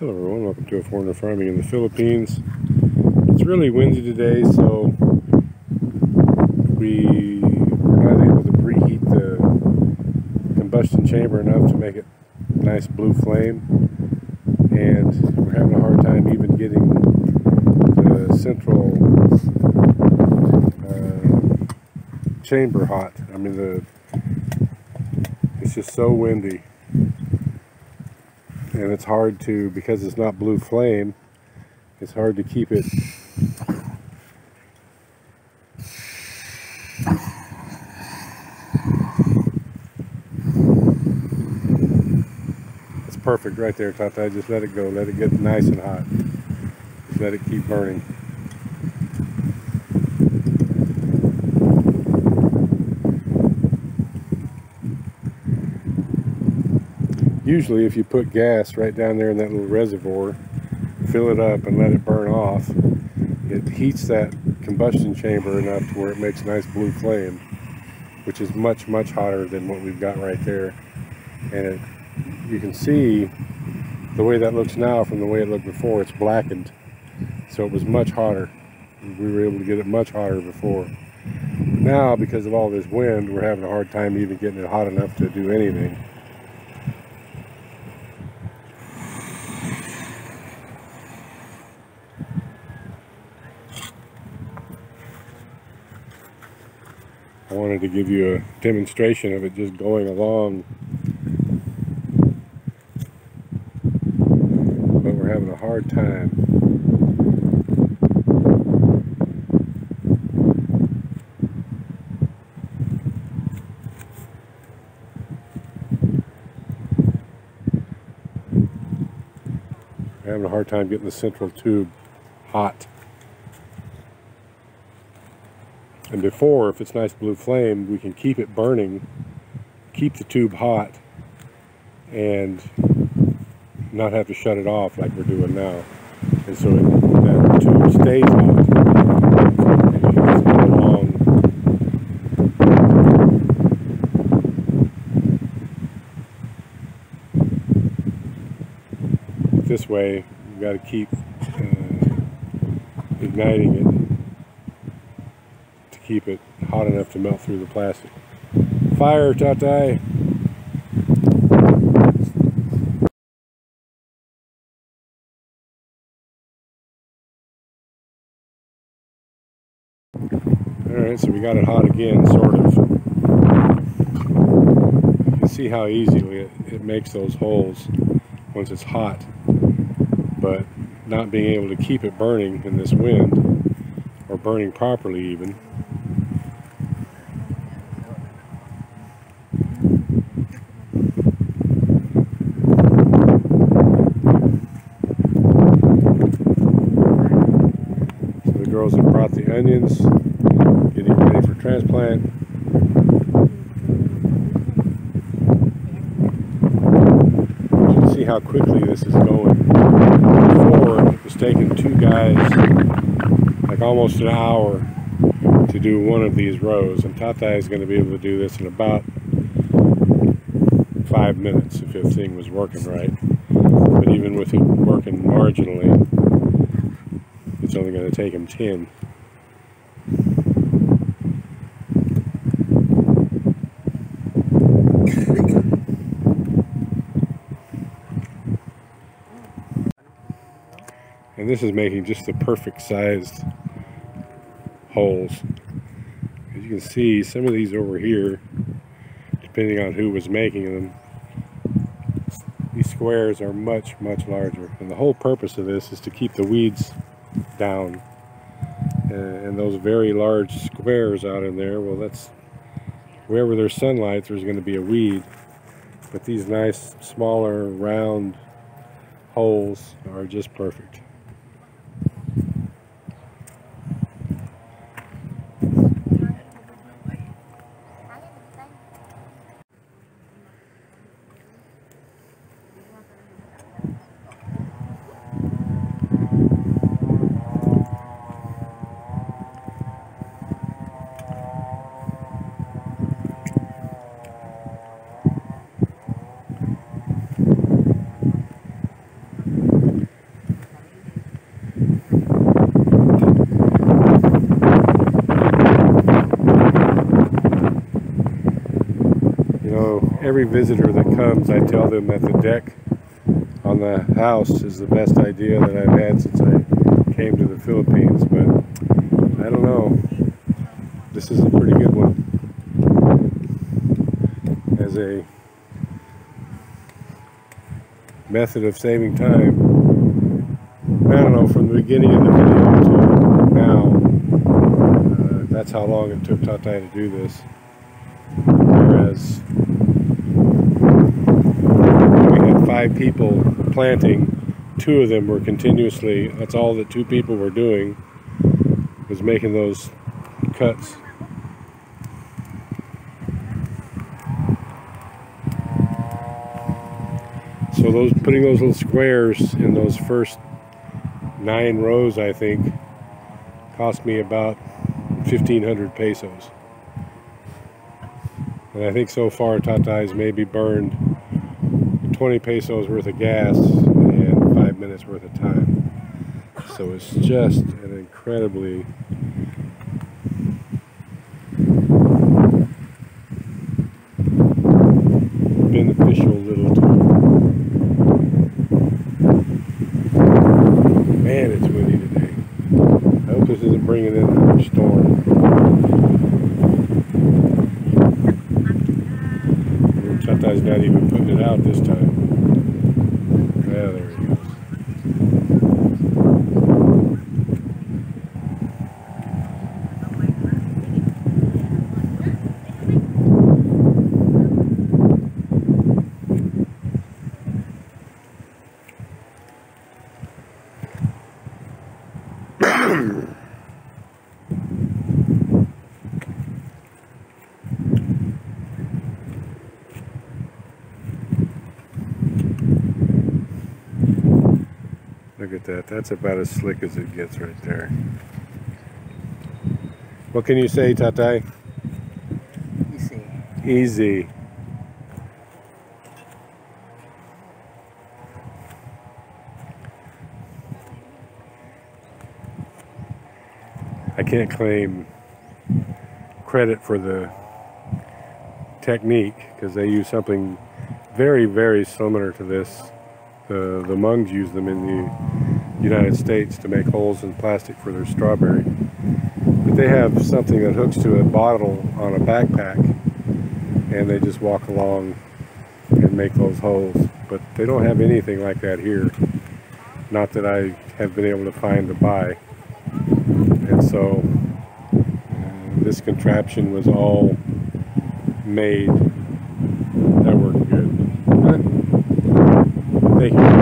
Hello everyone, welcome to A Foreigner Farming in the Philippines. It's really windy today, so we were not able to preheat the combustion chamber enough to make it a nice blue flame, and we're having a hard time even getting the central chamber hot. I mean, it's just so windy. And it's hard to, because it's not blue flame, it's hard to keep it it's perfect right there, Tatay. Just let it go, let it get nice and hot, just let it keep burning. Usually if you put gas right down there in that little reservoir, fill it up and let it burn off, it heats that combustion chamber enough to where it makes a nice blue flame, which is much hotter than what we've got right there. And you can see the way that looks now from the way it looked before. It's blackened, so it was much hotter. We were able to get it much hotter before. Now, because of all this wind, we're having a hard time even getting it hot enough to do anything. I wanted to give you a demonstration of it just going along, but we're having a hard time. We're having a hard time getting the central tube hot. And before, if it's nice blue flame, we can keep it burning, keep the tube hot, and not have to shut it off like we're doing now. And so that tube stays hot, and you can just go along. This way, you've got to keep igniting it, keep it hot enough to melt through the plastic. Fire, Tatay! Alright, so we got it hot again, sort of. You can see how easily it makes those holes once it's hot, but not being able to keep it burning in this wind, or burning properly even. Girls have brought the onions, getting ready for transplant. You can see how quickly this is going. Before, it was taking two guys like almost an hour to do one of these rows, and Tatay is going to be able to do this in about 5 minutes if everything was working right. But even with it working marginally, it's only going to take him 10. And this is making just the perfect sized holes. As you can see, some of these over here, depending on who was making them, these squares are much larger. And the whole purpose of this is to keep the weeds down, and those very large squares out in there, well, that's wherever there's sunlight, there's going to be a weed. But these nice smaller round holes are just perfect. every visitor that comes, I tell them that the deck on the house is the best idea that I've had since I came to the Philippines, but I don't know. This is a pretty good one. As a method of saving time, I don't know, from the beginning of the video to now, that's how long it took Tatay to do this. Whereas we had 5 people planting, 2 of them were continuously, that's all that 2 people were doing, was making those cuts. So putting those little squares in those first 9 rows, I think, cost me about 1,500 pesos. And I think so far Tatay's maybe burned 20 pesos worth of gas and 5 minutes worth of time. So it's just an incredibly beneficial little tool. Man, it's windy today. I hope this isn't bringing in another storm. Tatay's not even putting it out this time. Yeah, there he goes. Look at that. That's about as slick as it gets right there. What can you say, Tatay? Easy. Easy. I can't claim credit for the technique because they use something very, very similar to this. The Hmongs use them in the United States to make holes in plastic for their strawberry. But they have something that hooks to a bottle on a backpack and they just walk along and make those holes. But they don't have anything like that here. Not that I have been able to find to buy. And so this contraption was all made. That worked good. Thank you.